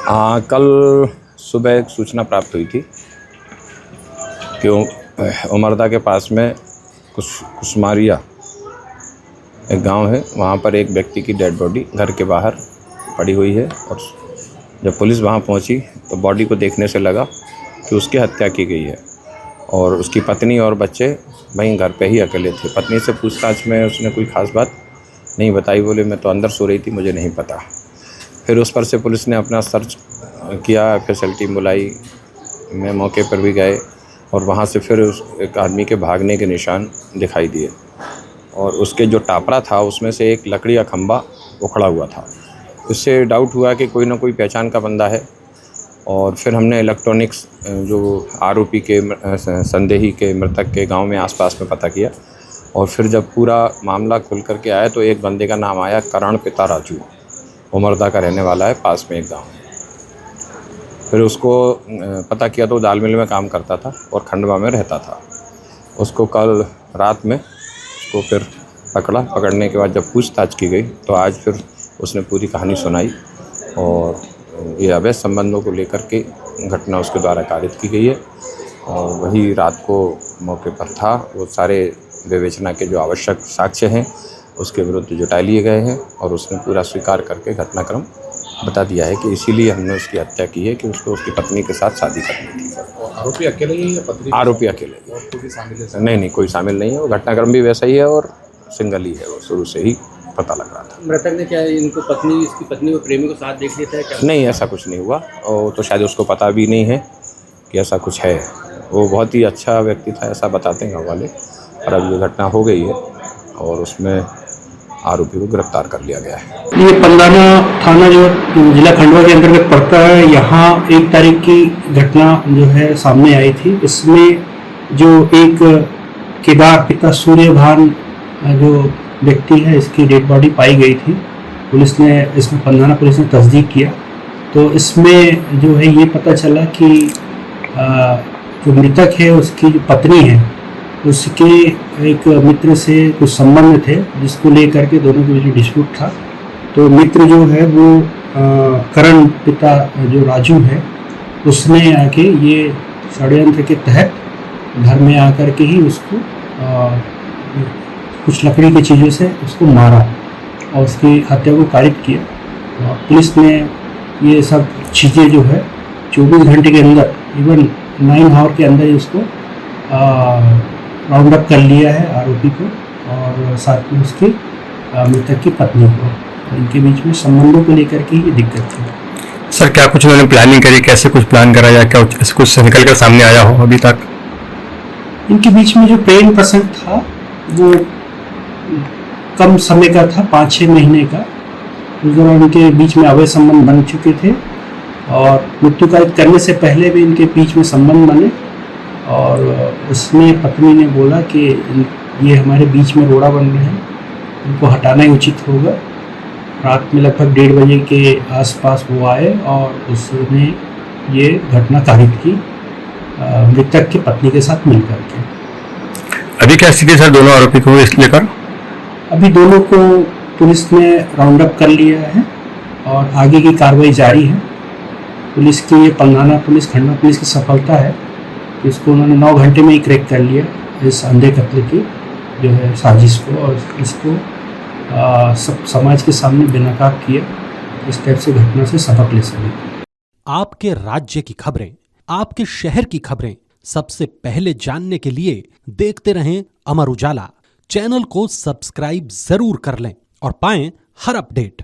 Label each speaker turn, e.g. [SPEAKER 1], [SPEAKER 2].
[SPEAKER 1] हाँ, कल सुबह एक सूचना प्राप्त हुई थी कि उमरदा के पास में कुसमारिया एक गांव है, वहाँ पर एक व्यक्ति की डेड बॉडी घर के बाहर पड़ी हुई है। और जब पुलिस वहाँ पहुँची तो बॉडी को देखने से लगा कि उसकी हत्या की गई है और उसकी पत्नी और बच्चे वहीं घर पे ही अकेले थे। पत्नी से पूछताछ में उसने कोई ख़ास बात नहीं बताई, बोले मैं तो अंदर सो रही थी, मुझे नहीं पता। फिर उस पर से पुलिस ने अपना सर्च किया, फैसिलिटी बुलाई, मैं मौके पर भी गए और वहाँ से फिर उस एक आदमी के भागने के निशान दिखाई दिए और उसके जो टापरा था उसमें से एक लकड़ी का खंभा उखड़ा हुआ था। इससे डाउट हुआ कि कोई ना कोई पहचान का बंदा है और फिर हमने इलेक्ट्रॉनिक्स जो आरोपी के संदेही के मृतक के गांव में आसपास में पता किया और फिर जब पूरा मामला खुल कर के आया तो एक बंदे का नाम आया, करण पिता राजू, उमरदा का रहने वाला है, पास में एक गाँव। फिर उसको पता किया तो दाल मिल में काम करता था और खंडवा में रहता था। उसको कल रात में उसको फिर पकड़ने के बाद जब पूछताछ की गई तो आज फिर उसने पूरी कहानी सुनाई और ये अवैध संबंधों को लेकर के घटना उसके द्वारा कारित की गई है। और वही रात को मौके पर था, वो सारे विवेचना के जो आवश्यक साक्ष्य हैं उसके विरुद्ध जुटा लिए गए हैं और उसने पूरा स्वीकार करके घटनाक्रम बता दिया है कि इसीलिए हमने उसकी हत्या की है कि उसको उसकी पत्नी के साथ शादी करनी थी।
[SPEAKER 2] और आरोपी अकेले ही है या पत्नी?
[SPEAKER 1] आरोपी अकेले ही।
[SPEAKER 2] और कोई भी शामिल है?
[SPEAKER 1] नहीं, कोई शामिल नहीं है। वो घटनाक्रम भी वैसा ही है और सिंगल ही है, वो शुरू से ही पता लग रहा था।
[SPEAKER 3] मृतक ने क्या इसकी पत्नी और प्रेमी को साथ देख लिया था क्या?
[SPEAKER 1] नहीं, ऐसा कुछ नहीं हुआ और तो शायद उसको पता भी नहीं है कि ऐसा कुछ है। वो बहुत ही अच्छा व्यक्ति था, ऐसा बताते हैं गाँव वाले। और अब ये घटना हो गई है और उसमें आरोपी को गिरफ्तार कर लिया गया है।
[SPEAKER 4] ये पंदाना थाना जो जिला खंडवा के अंतर्गत पड़ता है, यहाँ 1 तारीख की घटना जो है सामने आई थी। इसमें जो एक केदार पिता सूर्यभान जो व्यक्ति है, इसकी डेड बॉडी पाई गई थी। पुलिस ने इसमें पंदाना पुलिस ने तस्दीक किया तो इसमें जो है ये पता चला कि जो मृतक है उसकी जो पत्नी है उसके एक मित्र से कुछ संबंध थे जिसको लेकर के दोनों के बीच में डिस्प्यूट था। तो मित्र जो है वो करण पिता जो राजू है उसने आके ये षड्यंत्र के तहत घर में आकर के ही उसको कुछ लकड़ी की चीज़ों से उसको मारा और उसकी हत्या को कारित किया। पुलिस ने ये सब चीज़ें जो है 24 घंटे के अंदर, इवन 9 आवर के अंदर ही उसको राउंड अप कर लिया है आरोपी को और साथ में उसकी मृतक की पत्नी को। इनके बीच में संबंधों को लेकर के ये दिक्कत थी।
[SPEAKER 5] सर, क्या कुछ उन्होंने प्लानिंग करी, कैसे कुछ प्लान करा या क्या कुछ निकल कर सामने आया हो अभी तक?
[SPEAKER 4] इनके बीच में जो प्रेम प्रसंग था वो कम समय का था, 5-6 महीने का। उस दौरान उनके बीच में अवैध संबंध बन चुके थे और मृत्यु कारित करने से पहले भी इनके बीच में संबंध बने और उसमें पत्नी ने बोला कि ये हमारे बीच में रोड़ा बन रहे हैं, इनको हटाना ही उचित होगा। रात में लगभग 1:30 बजे के आसपास वो आए और उसने ये घटना कारित की मृतक की पत्नी के साथ मिलकर के।
[SPEAKER 5] अभी क्या स्थिति सर दोनों आरोपी को इस लेकर?
[SPEAKER 4] अभी दोनों को पुलिस ने राउंड अप कर लिया है और आगे की कार्रवाई जारी है। पुलिस की ये पंदाना पुलिस, खंडवा पुलिस की सफलता है। इसको उन्होंने 9 घंटे में ही क्रैक कर लिया, इस अंधे कत्ल की जो है साजिश को, और इसको सब समाज के सामने बेनकाब किया। इस टाइप से घटना से सबक ले सके।
[SPEAKER 6] आपके राज्य की खबरें, आपके शहर की खबरें सबसे पहले जानने के लिए देखते रहें अमर उजाला। चैनल को सब्सक्राइब जरूर कर लें और पाएं हर अपडेट।